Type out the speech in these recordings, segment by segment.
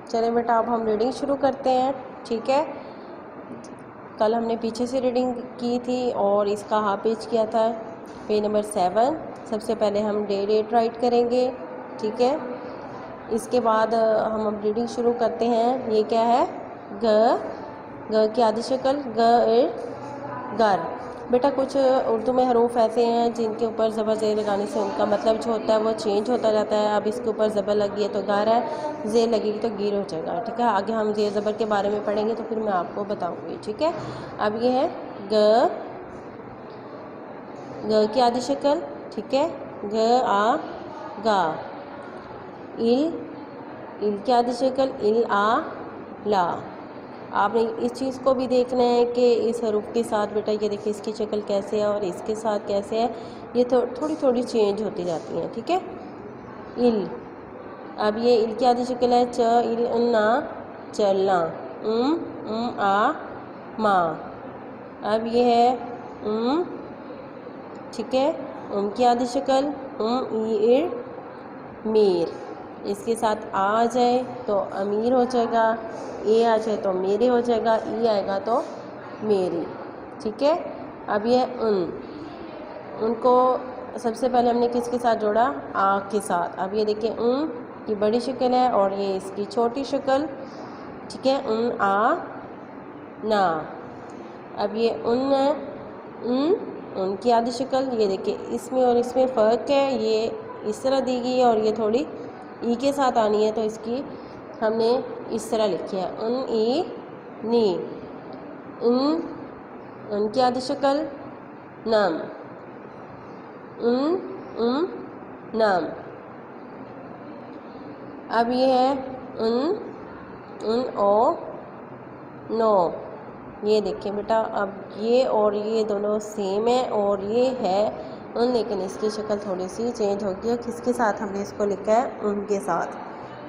چلیں بیٹا اب ہم ریڈنگ شروع کرتے ہیں، ٹھیک ہے۔ کل ہم نے پیچھے سے ریڈنگ کی تھی اور اس کا ہاف پیج کیا تھا، پیج نمبر 7۔ سب سے پہلے ہم ڈیٹ رائٹ کریں گے، ٹھیک ہے۔ اس کے بعد ہم اب ریڈنگ شروع کرتے ہیں۔ یہ کیا ہے؟ گ کی آدھی شکل گر۔ بیٹا کچھ اردو میں حروف ایسے ہیں جن کے اوپر زبر زیر لگانے سے ان کا مطلب جو ہوتا ہے وہ چینج ہوتا جاتا ہے۔ اب اس کے اوپر زبر لگی ہے تو گر ہے، زیر لگے گی تو گیر ہو جائے گا، ٹھیک ہے۔ آگے ہم زیر زبر کے بارے میں پڑھیں گے تو پھر میں آپ کو بتاؤں گی، ٹھیک ہے۔ اب یہ ہے گ کی آدھی شکل، ٹھیک ہے، گا۔ ال کی آدھی شکل لا۔ آپ نے اس چیز کو بھی دیکھنا ہے کہ اس حروف کے ساتھ بیٹا یہ دیکھیں اس کی شکل کیسے ہے اور اس کے ساتھ کیسے ہے، یہ تھوڑی تھوڑی چینج ہوتی جاتی ہیں، ٹھیک ہے۔ اب یہ ال کی آدھی شکل ہے نا، چلنا۔ ماں۔ اب یہ ہے ٹھیک ہے، کی آدھی شکل میر۔ اس کے ساتھ آ جائے تو امیر ہو جائے گا، اے آ جائے تو میرے ہو جائے گا، ای آئے گا تو میری، ٹھیک ہے۔ اب یہ ان کو سب سے پہلے ہم نے کس کے ساتھ جوڑا؟ آ کے ساتھ۔ اب یہ دیکھیں کی بڑی شکل ہے اور یہ اس کی چھوٹی شکل، ٹھیک ہے، نا۔ اب یہ ان کی آدھی شکل، یہ دیکھیں اس میں اور اس میں فرق ہے، یہ اس طرح دی گئی ہے اور یہ تھوڑی ای کے ساتھ آنی ہے تو اس کی ہم نے اس طرح لکھی ہے، نی۔ ان کی آدھی شکل نم، نم۔ اب یہ ہے نو۔ یہ دیکھیں بیٹا اب یہ اور یہ دونوں سیم ہیں اور یہ ہے لیکن اس کی شکل تھوڑی سی چینج ہوگی ہے۔ کس کے ساتھ ہم نے اس کو لکھا ہے؟ ان کے ساتھ۔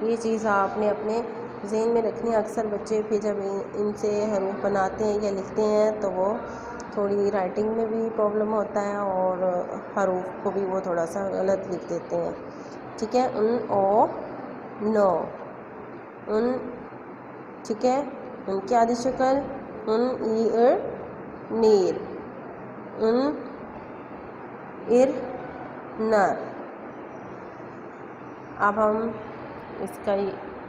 یہ چیز آپ نے اپنے ذہن میں رکھنی ہے۔ اکثر بچے پھر جب ان سے حروف بناتے ہیں یا لکھتے ہیں تو وہ تھوڑی رائٹنگ میں بھی پرابلم ہوتا ہے اور حروف کو بھی وہ تھوڑا سا غلط لکھ دیتے ہیں، ٹھیک ہے۔ نو، ٹھیک ہے۔ ان کی آدھی شکل نیر، نر۔ اب ہم اس کا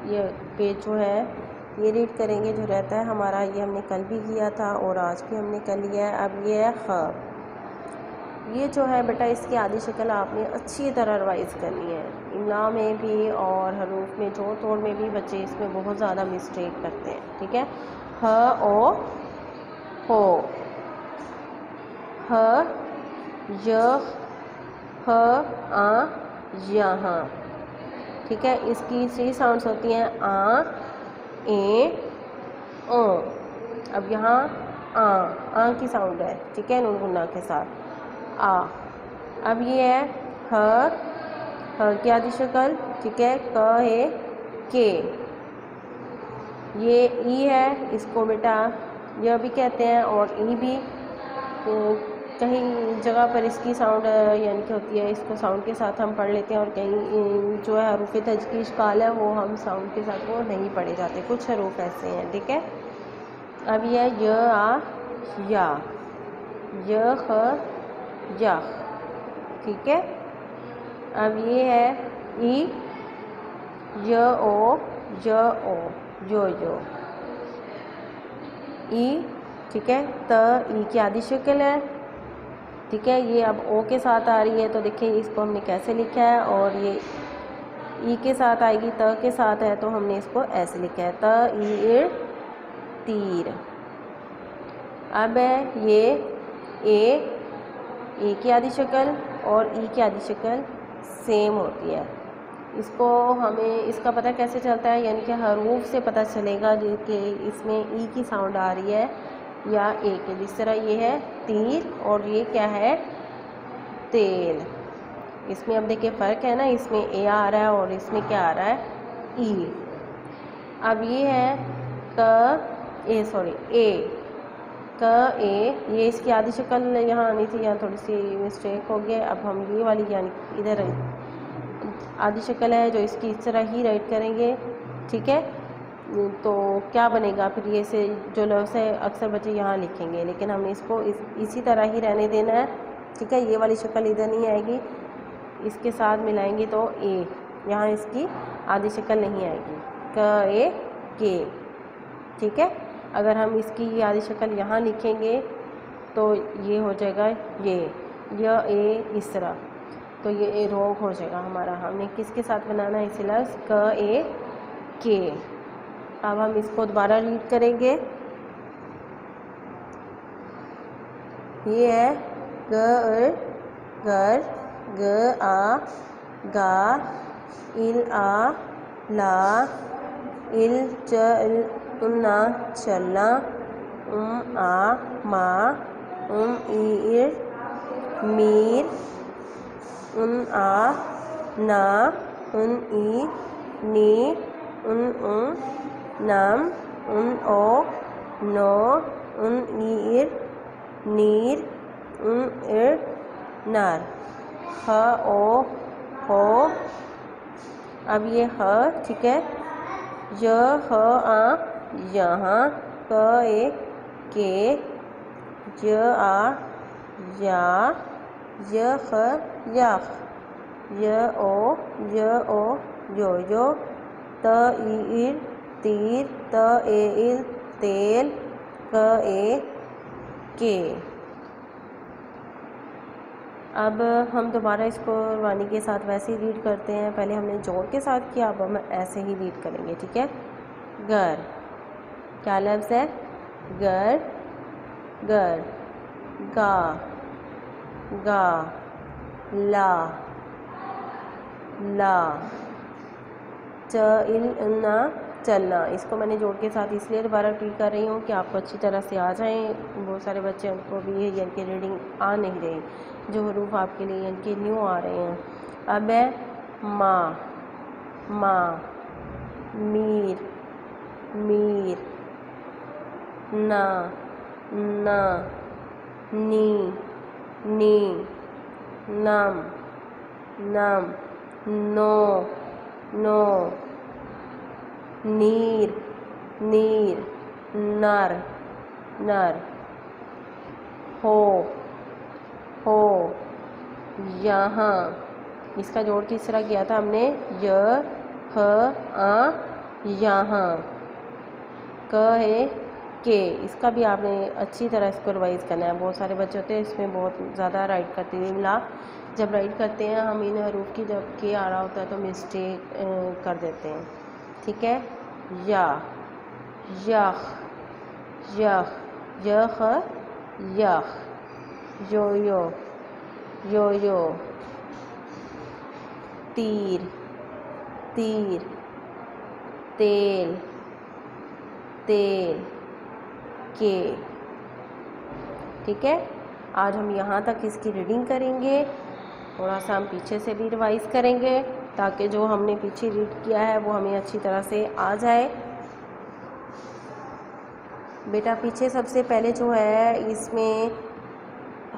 یہ پیج جو ہے یہ ریڈ کریں گے جو رہتا ہے ہمارا، یہ ہم نے کل بھی کیا تھا اور آج بھی ہم نے کر لیا ہے۔ اب یہ ہے خ۔ یہ جو ہے بیٹا اس کی آدھی شکل آپ نے اچھی طرح ریوائز کرنی ہے۔ املا میں بھی اور حروف میں جوڑ توڑ میں بھی بچے اس میں بہت زیادہ مسٹیک کرتے ہیں، ٹھیک ہے۔ ہو، یہاں، ٹھیک ہے۔ اس کی 3 ساؤنڈز ہوتی ہیں اے، او۔ اب یہاں کی ساؤنڈ ہے، ٹھیک ہے، نون گنا کے ساتھ آ۔ اب یہ ہے کی آدھی شکل، ٹھیک ہے، ہے کے۔ یہ ای ہے، اس کو بیٹا یہ بھی کہتے ہیں اور ای بھی کہیں جگہ پر اس کی ساؤنڈ یعنی کہ ہوتی ہے، اس کو ساؤنڈ کے ساتھ ہم پڑھ لیتے ہیں اور کہیں جو ہے حروف ہج کی اشکال ہے وہ ہم ساؤنڈ کے ساتھ وہ نہیں پڑھے جاتے، کچھ حروف ایسے ہیں، ٹھیک ہے۔ اب یہ یا، یخ، ٹھیک ہے۔ اب یہ ہے ای، او، یو، ای، ٹھیک ہے۔ ای کی آدھی شکل ہے، ٹھیک ہے، یہ اب او کے ساتھ آ رہی ہے تو دیکھیں اس کو ہم نے کیسے لکھا ہے، اور یہ ای کے ساتھ آئے گی، کے ساتھ ہے تو ہم نے اس کو ایسے لکھا ہے، تیر۔ اب ہے یہ اے کی آدھی شکل اور ای کی آدھی شکل سیم ہوتی ہے۔ اس کو ہمیں اس کا پتہ کیسے چلتا ہے، یعنی کہ حروف سے پتہ چلے گا کہ اس میں ای کی ساؤنڈ آ رہی ہے یا اے کی، جس طرح یہ ہے تیر اور یہ کیا ہے؟ تیل۔ اس میں اب دیکھیں فرق ہے نا، اس میں اے آ رہا ہے اور اس میں کیا آ رہا ہے؟ ای۔ اب یہ ہے یہ اس کی آدھی شکل یہاں آنی تھی، یہاں تھوڑی سی مسٹیک ہو گیا۔ اب ہم یہ والی یعنی ادھر آدھی شکل ہے جو اس کی اس طرح ہی رائٹ کریں گے، ٹھیک ہے۔ تو کیا بنے گا پھر؟ یہ سے جو لفظ ہے اکثر بچے یہاں لکھیں گے، لیکن ہم نے اس کو اسی طرح ہی رہنے دینا ہے، ٹھیک ہے؟ یہ والی شکل ادھر نہیں آئے گی، اس کے ساتھ ملائیں گے تو اے، یہاں اس کی آدھی شکل نہیں آئے گی، ک اے کے، ٹھیک ہے؟ اگر ہم اس کی آدھی شکل یہاں لکھیں گے تو یہ ہو جائے گا یہ اے اس طرح، تو یہ اے رونگ ہو جائے گا ہمارا۔ ہم نے کس کے ساتھ بنانا ہے اسی لفظ ک اے کے۔ اب ہم اس کو دوبارہ ریڈ کریں گے، یہ ہے گ گر، گ آ گا، ال آ لا، ال چلنا چلنا، آ ماں، ای میر، آ نا، ای نی، نم، او نو، ایر نیر، نر، خ او ہو۔ اب یہ ہ، ٹھیک ہے؟ ی ہ آ یہاں، ک اے کے، ی آ یا، ی خ یخ، ی او یو یو، ت ای تیر، ت اے تیل، ک اے کے۔ اب ہم دوبارہ اس کو روانی کے ساتھ ویسے ہی ریڈ کرتے ہیں، پہلے ہم نے جوڑ کے ساتھ کیا، اب ہم ایسے ہی ریڈ کریں گے، ٹھیک ہے؟ گر، کیا لفظ ہے؟ گر، گر، گا، گا، لا، لا، چلنا چلنا۔ اس کو میں نے جوڑ کے ساتھ اس لیے دوبارہ ریپیٹ کر رہی ہوں کہ آپ کو اچھی طرح سے آ جائیں۔ بہت سارے بچے ان کو بھی یعنی کہ ریڈنگ آ نہیں رہی، جو حروف آپ کے لیے یعنی کہ نیو آ رہے ہیں۔ اب ہے ماں، ماں، میر، میر، نا، نا، نی، نی، نم، نم، نو، نو، نیر، نیر، نر، نر، ہو، یہاں۔ اس کا جوڑ کس طرح کیا تھا ہم نے؟ ی ہ آ یہاں، ک ہے کے۔ اس کا بھی آپ نے اچھی طرح اس کو ریوائز کرنا ہے۔ بہت سارے بچے ہوتے ہیں اس میں بہت زیادہ رائٹ کرتے ہیں، لا جب رائٹ کرتے ہیں ہم ان حروف کی جب کے آ رہا ہوتا ہے تو مسٹیک کر دیتے ہیں، ٹھیک ہے؟ یا، یخ، یخ، یخ یخ، یو یو، یو یو، تیر، تیر، تیل، تیل، کے، ٹھیک ہے؟ آج ہم یہاں تک اس کی ریڈنگ کریں گے، تھوڑا سا ہم پیچھے سے بھی ریوائز کریں گے تاکہ جو ہم نے پیچھے ریڈ کیا ہے وہ ہمیں اچھی طرح سے آ جائے۔ بیٹا پیچھے سب سے پہلے جو ہے اس میں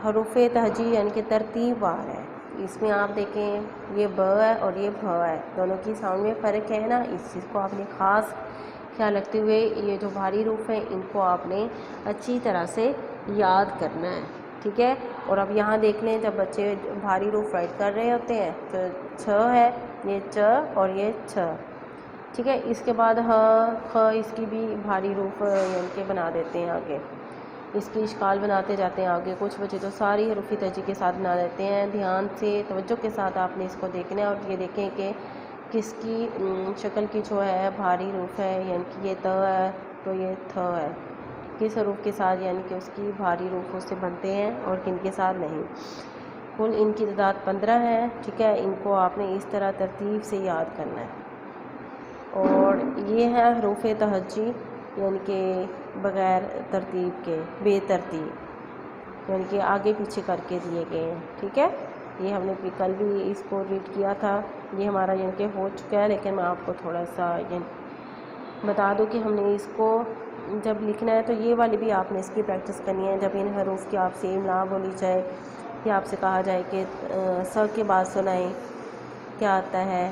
حروف تہجی یعنی کہ ترتیب وار ہے، اس میں آپ دیکھیں یہ ب ہے اور یہ بھ ہے، دونوں کی ساؤنڈ میں فرق ہے نا، اس چیز کو آپ نے خاص خیال رکھتے ہوئے یہ جو بھاری حروف ہیں ان کو آپ نے اچھی طرح سے یاد کرنا ہے، ٹھیک ہے؟ اور اب یہاں دیکھ لیں جب بچے بھاری حروف رائٹ کر رہے ہوتے ہیں تو چھ ہے، یہ چ اور یہ چھ، ٹھیک ہے؟ اس کے بعد ہ خ، اس کی بھی بھاری حروف یعنی کہ بنا دیتے ہیں آگے، اس کی اشکال بناتے جاتے ہیں آگے۔ کچھ بچے تو ساری حروف تہجی کے ساتھ بنا دیتے ہیں۔ دھیان سے توجہ کے ساتھ آپ نے اس کو دیکھنا ہے اور یہ دیکھیں کہ کس کی شکل کی جو ہے بھاری حروف ہے، یعنی کہ یہ ت ہے تو یہ تھ ہے، کس حروف کے ساتھ یعنی کہ اس کی بھاری حروف اس سے بنتے ہیں اور کن کے ساتھ نہیں۔ کل ان کی تعداد 15 ہے، ٹھیک ہے؟ ان کو آپ نے اس طرح ترتیب سے یاد کرنا ہے۔ اور یہ ہے حروف تہجی یعنی کہ بغیر ترتیب کے، بے ترتیب، یعنی کہ آگے پیچھے کر کے دیے گئے ہیں، ٹھیک ہے؟ یہ ہم نے کل بھی اس کو ریڈ کیا تھا، یہ ہمارا یعنی کہ ہو چکا ہے، لیکن میں آپ کو تھوڑا سا بتا دوں کہ ہم نے اس کو جب لکھنا ہے تو یہ والی بھی آپ نے اس کی پریکٹس کرنی ہے۔ جب ان حروف کی آپ سے املا بولی جائے یا آپ سے کہا جائے کہ س کے بعد سنائیں کیا آتا ہے،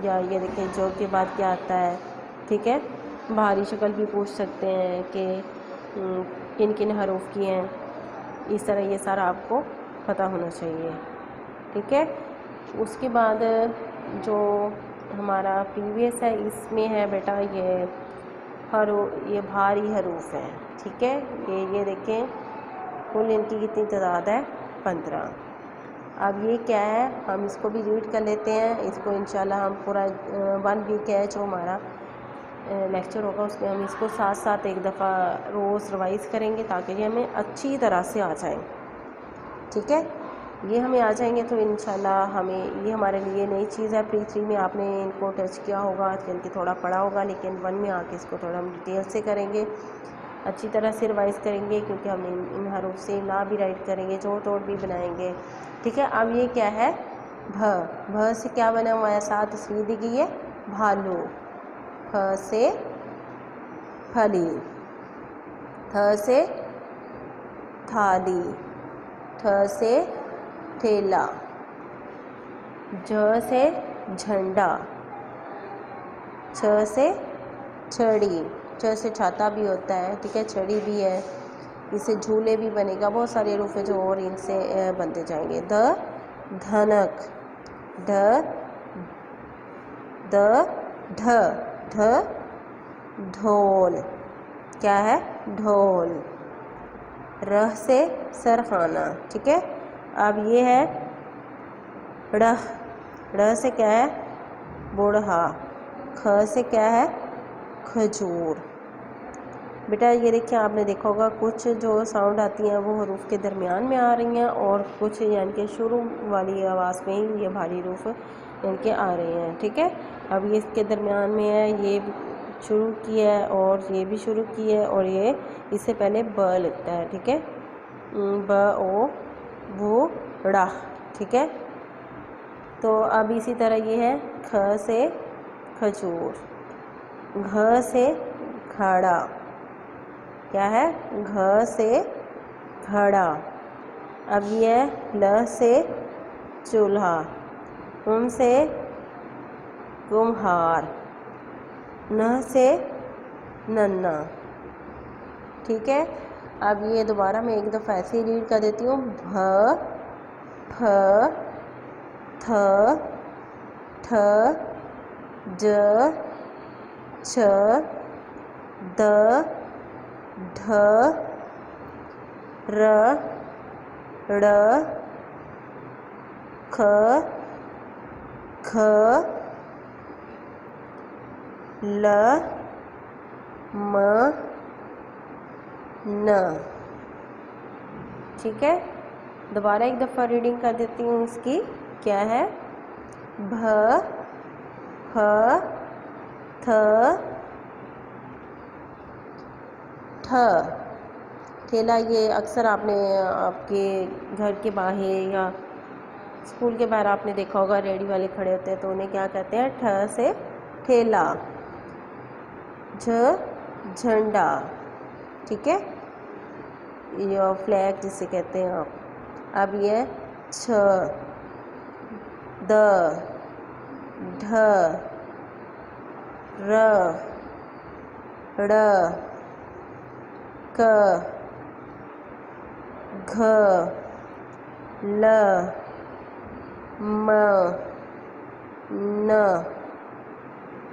یا یہ دیکھیں جو کے بعد کیا آتا ہے، ٹھیک ہے؟ بھاری شکل بھی پوچھ سکتے ہیں کہ کن کن حروف کی ہیں، اس طرح یہ سارا آپ کو پتہ ہونا چاہیے، ٹھیک ہے۔ اس کے بعد جو ہمارا پریویس ہے اس میں ہے بیٹا یہ بھاری حروف ہیں، ٹھیک ہے۔ یہ دیکھیں کل ان کی کتنی تعداد ہے، 15۔ اب یہ کیا ہے، ہم اس کو بھی ریڈ کر لیتے ہیں۔ اس کو انشاءاللہ ہم پورا 1 ویک ہے جو ہمارا لیکچر ہوگا اس میں ہم اس کو ساتھ ساتھ ایک دفعہ روز ریوائز کریں گے تاکہ یہ ہمیں اچھی طرح سے آ جائیں، ٹھیک ہے۔ یہ ہمیں آ جائیں گے تو انشاءاللہ ہمیں یہ ہمارے لیے نئی چیز ہے۔ پری 3 میں آپ نے ان کو ٹچ کیا ہوگا، بلکہ تھوڑا پڑھا ہوگا، لیکن 1 میں آ کے اس کو تھوڑا ہم ڈیٹیل سے کریں گے، اچھی طرح سے ریوائز کریں گے، کیونکہ ہم ان حروف سے املا بھی رائٹ کریں گے، جوڑ توڑ بھی بنائیں گے، ٹھیک ہے۔ اب یہ کیا ہے، بھ سے کیا بنا ہوا ہے، ساتھ تصویر دی گئی ہے بھالو، پ سے پھلی، تھ سے تھالی، ٹھ سے ٹھیلا، جھ سے جھنڈا، چھ سے چھڑی، چھ سے چھاتا بھی ہوتا ہے، ٹھیک ہے، چھڑی بھی ہے، اس سے جھولے بھی بنے گا، بہت سارے حروف ہیں جو اور ان سے بنتے جائیں گے۔ د دھنک، ڈھ ڈھ ڈھول، کیا ہے، ڈھول، رہ سے سرخانہ، ٹھیک ہے۔ اب یہ ہے ڑ سے کیا ہے، بوڑھا، کھ سے کیا ہے، کھجور۔ بیٹا یہ دیکھیں آپ نے دیکھا ہوگا کچھ جو ساؤنڈ آتی ہیں وہ حروف کے درمیان میں آ رہی ہیں، اور کچھ یعنی کہ شروع والی آواز میں ہی یہ بھاری حروف یعنی کہ آ رہے ہیں، ٹھیک ہے۔ اب یہ اس کے درمیان میں ہے، یہ شروع کی ہے اور یہ بھی شروع کی ہے، اور یہ اس سے پہلے ب لگتا ہے، ٹھیک ہے، ب او بو ڑا، ٹھیک ہے۔ تو اب اسی طرح یہ ہے کھ سے کھجور، گھ سے گھڑا، کیا ہے، گھ سے گھڑا۔ اب یہ ہے ل سے چولہا، ام سے کمہار، نہ سے ننا، ٹھیک ہے۔ اب یہ دوبارہ میں ایک دفعہ ایسے ہی ریڈ کر دیتی ہوں، بھ پھ تھ ٹھ ج چھ د ڈھ ر ڑ کھ کھ ل م ن، ٹھیک ہے۔ دوبارہ ایک دفعہ ریڈنگ کر دیتی ہوں اس کی، کیا ہے، بھ پھ تھ ٹھ، ٹھیلا یہ اکثر آپ نے آپ کے گھر کے باہر یا اسکول کے باہر آپ نے دیکھا ہوگا، ریڑھی والے کھڑے ہوتے ہیں تو انہیں کیا کہتے ہیں، ٹھ سے ٹھیلا، جھ جھنڈا، ٹھیک ہے، یہ فلیگ جسے کہتے ہیں آپ۔ اب یہ چھ د ڈھ ر ڑ ک گھ ل م ن،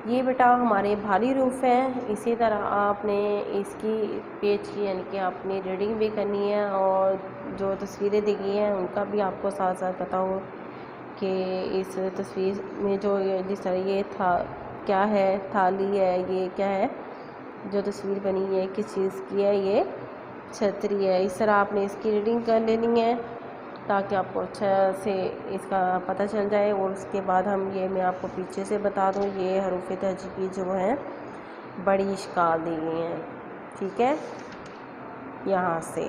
یہ بیٹا ہمارے بھاری حروف ہیں۔ اسی طرح آپ نے اس کی پیج کی یعنی کہ اپنی ریڈنگ بھی کرنی ہے، اور جو تصویریں دی گئی ہیں ان کا بھی آپ کو ساتھ ساتھ پتہ ہو کہ اس تصویر میں جو جس طرح یہ تھا کیا ہے، تھالی ہے، یہ کیا ہے جو تصویر بنی ہے، کس چیز کی ہے، یہ چھتری ہے۔ اس طرح آپ نے اس کی ریڈنگ کر لینی ہے تاکہ آپ کو اچھا سے اس کا پتہ چل جائے۔ اور اس کے بعد میں آپ کو پیچھے سے بتا دوں، یہ حروف تہجی کی جو ہیں بڑی اشکال دی گئی ہیں، ٹھیک ہے۔ یہاں سے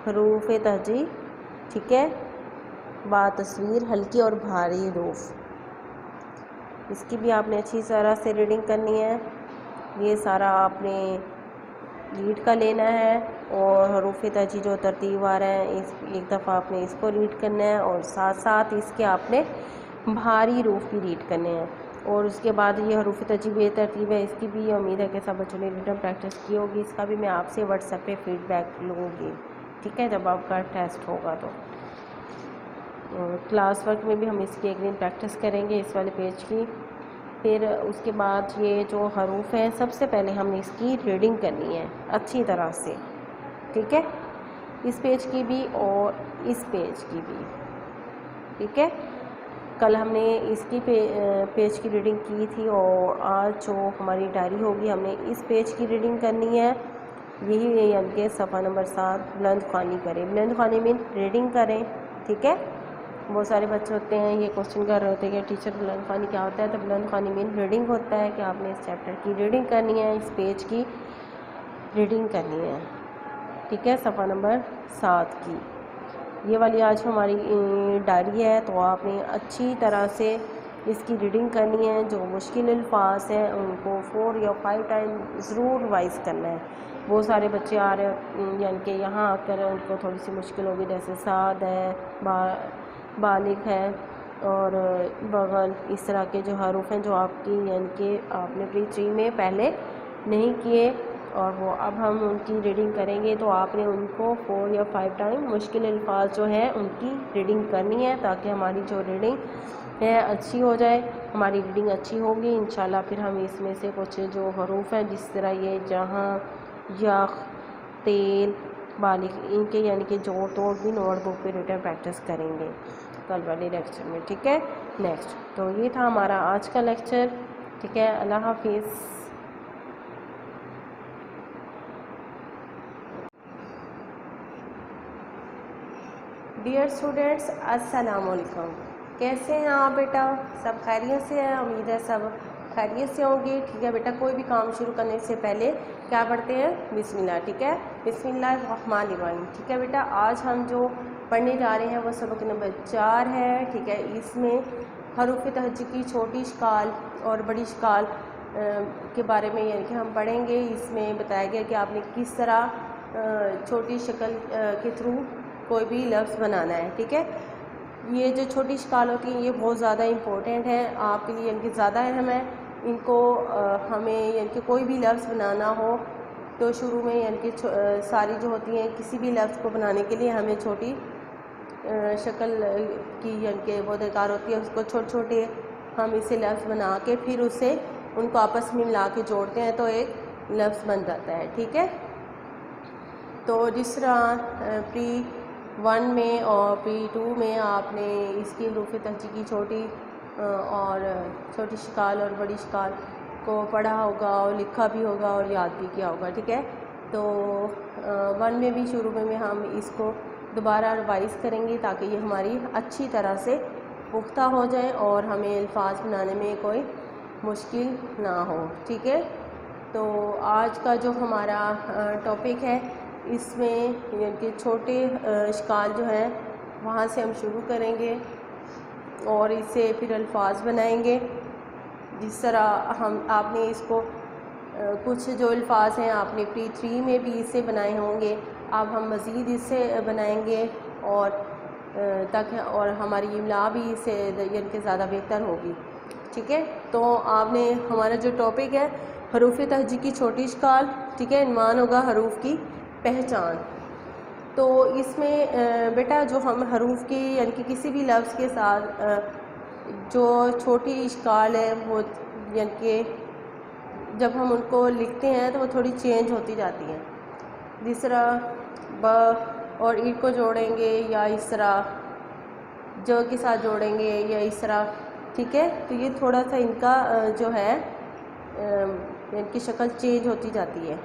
حروف تہجی، ٹھیک ہے، با تصویر ہلکی اور بھاری حروف، اس کی بھی آپ نے اچھی طرح سے ریڈنگ کرنی ہے۔ یہ سارا آپ نے ریڈ کا لینا ہے، اور حروف تہجی جو ترتیب آ رہے ہیں ایک دفعہ آپ نے اس کو ریڈ کرنا ہے، اور ساتھ ساتھ اس کے آپ نے بھاری حروف بھی ریڈ کرنے ہیں۔ اور اس کے بعد یہ حروف تہجی ترتیب ہے، اس کی بھی امید ہے کہ سب بچوں نے ریٹن پریکٹس کی ہوگی. اس کا بھی میں آپ سے واٹس ایپ پہ فیڈ بیک لوں گی، ٹھیک ہے، جب آپ کا ٹیسٹ ہوگا. تو کلاس ورک میں بھی ہم اس کی ایک دن پریکٹس کریں گے اس والے پیج کی. پھر اس کے بعد یہ جو حروف ہیں سب سے پہلے ہم نے اس کی ریڈنگ کرنی ہے اچھی طرح سے، ٹھیک ہے، اس پیج کی بھی اور اس پیج کی بھی، ٹھیک ہے. کل ہم نے اس کی پیج کی ریڈنگ کی تھی اور آج جو ہماری ڈائری ہوگی ہم نے اس پیج کی ریڈنگ کرنی ہے. یہی ہے یعنی کہ صفحہ نمبر 7 بلند خوانی کریں. بلند خوانی میں ریڈنگ کریں، ٹھیک ہے. بہت سارے بچے ہوتے ہیں یہ کوشچن کر رہے ہوتے ہیں کہ ٹیچر بلند خوانی کیا ہوتا ہے. تو بلند خوانی میں ریڈنگ ہوتا ہے کہ آپ نے اس چیپٹر کی ریڈنگ کرنی ہے، اس پیج کی ریڈنگ کرنی ہے، ٹھیک ہے، صفحہ نمبر 7 کی. یہ والی آج ہماری ڈائری ہے، تو آپ نے اچھی طرح سے اس کی ریڈنگ کرنی ہے. جو مشکل الفاظ ہیں ان کو 4 یا 5 ٹائم ضرور ریوائز کرنا ہے. بہت سارے بچے آ رہے ہیں یعنی کہ یہاں آ کر ان کو تھوڑی سی مشکل ہوگی، جیسے سعد ہے، بالغ ہے اور بغل، اس طرح کے جو حروف ہیں جو آپ کی یعنی کہ آپ نے پری 3 میں پہلے نہیں کیے، اور وہ اب ہم ان کی ریڈنگ کریں گے. تو آپ نے ان کو 4 یا 5 ٹائم مشکل الفاظ جو ہیں ان کی ریڈنگ کرنی ہے، تاکہ ہماری جو ریڈنگ ہے اچھی ہو جائے. ہماری ریڈنگ اچھی ہوگی انشاءاللہ پھر ہم اس میں سے کچھ جو حروف ہیں جس طرح یہ جہاں، یخ، تیل، بالغ، ان کے یعنی کہ جوڑ توڑ بھی نوٹ بک پہ ریٹن پریکٹس کریں گے کل والے لیکچر میں، ٹھیک ہے. نیکسٹ تو یہ تھا ہمارا آج کا لیکچر، ٹھیک ہے. اللہ حافظ. ڈیئر اسٹوڈینٹس، السلام علیکم. کیسے ہیں آپ بیٹا؟ سب خیریت سے ہیں؟ امید ہے سب خیریت سے ہوں گے، ٹھیک ہے بیٹا. کوئی بھی کام شروع کرنے سے پہلے کیا پڑھتے ہیں؟ بسم اللہ، ٹھیک ہے، بسم اللہ الرحمن الرحیم، ٹھیک ہے بیٹا. آج ہم جو پڑھنے جا رہے ہیں وہ سبق نمبر 4 ہے، ٹھیک ہے. اس میں حروف تہجی کی چھوٹی اشکال اور بڑی اشکال کے بارے میں یعنی کہ ہم پڑھیں گے. اس میں بتایا گیا کہ آپ نے کس طرح چھوٹی شکل کے تھرو کوئی بھی لفظ بنانا ہے، ٹھیک ہے. یہ جو چھوٹی اشکال ہوتی ہیں یہ بہت زیادہ امپورٹنٹ ہے آپ کے لیے، یعنی کہ زیادہ اہم ہے. ان کو ہمیں یعنی کہ کوئی بھی لفظ بنانا ہو تو شروع میں یعنی کہ ساری جو ہوتی ہیں کسی بھی لفظ کو بنانے کے لیے ہمیں چھوٹی شکل کی یعنی کہ وہ درکار ہوتی ہے. اس کو چھوٹے چھوٹے ہم اسے لفظ بنا کے پھر اسے ان کو آپس میں ملا کے جوڑتے ہیں تو ایک لفظ بن جاتا ہے، ٹھیک ہے. تو جس طرح پری 1 میں اور پری 2 میں آپ نے اس کی حروف تہجی کی چھوٹی اور چھوٹی اشکال اور بڑی اشکال کو پڑھا ہوگا اور لکھا بھی ہوگا اور یاد بھی کیا ہوگا، ٹھیک ہے. تو 1 میں بھی شروع میں ہم اس کو دوبارہ ریوائز کریں گے تاکہ یہ ہماری اچھی طرح سے پختہ ہو جائیں اور ہمیں الفاظ بنانے میں کوئی مشکل نہ ہو، ٹھیک ہے. تو آج کا جو ہمارا ٹاپک ہے اس میں یعنی کہ چھوٹے اشکال جو ہیں وہاں سے ہم شروع کریں گے اور اس سے پھر الفاظ بنائیں گے. جس طرح آپ نے اس کو کچھ جو الفاظ ہیں آپ نے پری 3 میں بھی اسے بنائے ہوں گے، اب ہم مزید اس سے بنائیں گے اور تاکہ اور ہماری املا بھی اس سے یعنی کہ زیادہ بہتر ہوگی، ٹھیک ہے. تو آپ نے ہمارا جو ٹاپک ہے حروف تہجی کی چھوٹی اشکال، ٹھیک ہے، عنوان ہوگا حروف کی پہچان. تو اس میں بیٹا جو ہم حروف کی یعنی کہ کسی بھی لفظ کے ساتھ جو چھوٹی اشکال ہے وہ یعنی کہ جب ہم ان کو لکھتے ہیں تو وہ تھوڑی چینج ہوتی جاتی ہیں. جس طرح ب اور ای کو جوڑیں گے یا اس طرح ج کے ساتھ جوڑیں گے یا اس طرح، ٹھیک ہے. تو یہ تھوڑا سا ان کا جو ہے ان کی شکل چینج ہوتی جاتی ہے.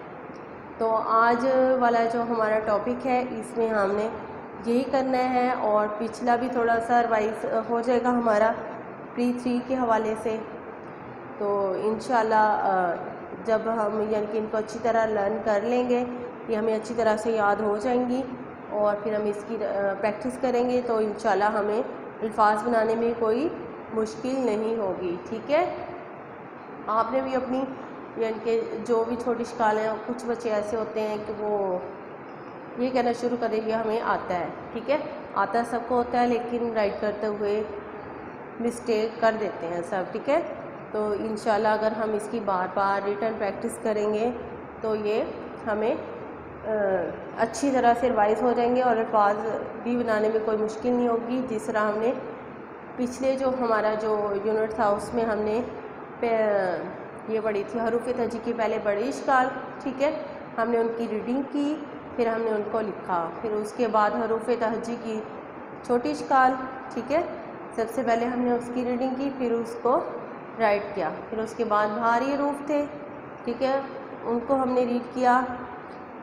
تو آج والا جو ہمارا ٹاپک ہے اس میں ہم نے یہی کرنا ہے اور پچھلا بھی تھوڑا سا ریوائز ہو جائے گا ہمارا پری 3 کے حوالے سے. تو انشاءاللہ جب ہم یعنی کہ ان کو اچھی طرح لرن کر لیں گے یہ ہمیں اچھی طرح سے یاد ہو جائیں گی اور پھر ہم اس کی پریکٹس کریں گے تو انشاءاللہ ہمیں الفاظ بنانے میں کوئی مشکل نہیں ہوگی، ٹھیک ہے. آپ نے بھی اپنی یعنی کہ جو بھی چھوٹی اشکال ہیں، کچھ بچے ایسے ہوتے ہیں کہ وہ یہ کہنا شروع کر دیں گے ہمیں آتا ہے، ٹھیک ہے. آتا سب کو ہوتا ہے لیکن رائٹ کرتے ہوئے مسٹیک کر دیتے ہیں سب، ٹھیک ہے. تو انشاءاللہ اگر ہم اس کی بار بار ریٹن پریکٹس کریں گے تو یہ ہمیں اچھی طرح سے ریوائز ہو جائیں گے اور الفاظ بھی بنانے میں کوئی مشکل نہیں ہوگی. جس طرح ہم نے پچھلے جو ہمارا جو یونٹ تھا اس میں ہم نے یہ پڑھی تھی حروف تہجی کی پہلے بڑی اشکال. ٹھیک ہے, ہم نے ان کی ریڈنگ کی, پھر ہم نے ان کو لکھا, پھر اس کے بعد حروف تہجی کی چھوٹی اشکال. ٹھیک ہے, سب سے پہلے ہم نے اس کی ریڈنگ کی, پھر اس کو رائٹ کیا. پھر اس کے بعد بھاری حروف تھے, ٹھیک ہے, ان کو ہم نے ریڈ کیا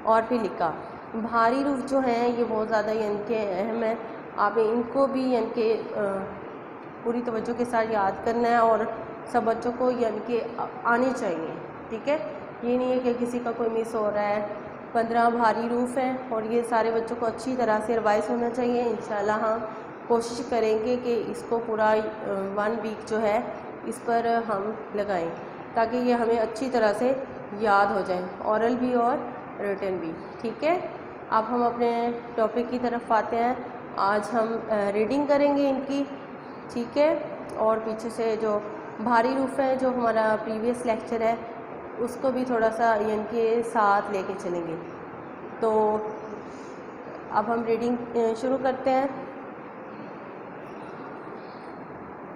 اور پھر لکھا. بھاری حروف جو ہیں یہ بہت زیادہ یعنی کہ اہم ہے, آپ ان کو بھی یعنی کہ پوری توجہ کے ساتھ یاد کرنا ہے اور سب بچوں کو یعنی کہ آنے چاہیے. ٹھیک ہے, یہ نہیں ہے کہ کسی کا کوئی مس ہو رہا ہے. 15 بھاری حروف ہیں اور یہ سارے بچوں کو اچھی طرح سے ریوائز ہونا چاہیے. انشاءاللہ ہم کوشش کریں گے کہ اس کو پورا 1 ویک جو ہے اس پر ہم لگائیں تاکہ یہ ہمیں اچھی طرح سے یاد ہو جائیں, اورل بھی اور ریٹن بھی. ٹھیک ہے, اب ہم اپنے ٹاپک کی طرف آتے ہیں. آج ہم ریڈنگ کریں گے ان کی. ٹھیک ہے, اور پیچھے سے جو بھاری حروف ہیں جو ہمارا پریویس لیکچر ہے اس کو بھی تھوڑا سا یعنی کہ ساتھ لے کے چلیں گے. تو اب ہم ریڈنگ شروع کرتے ہیں.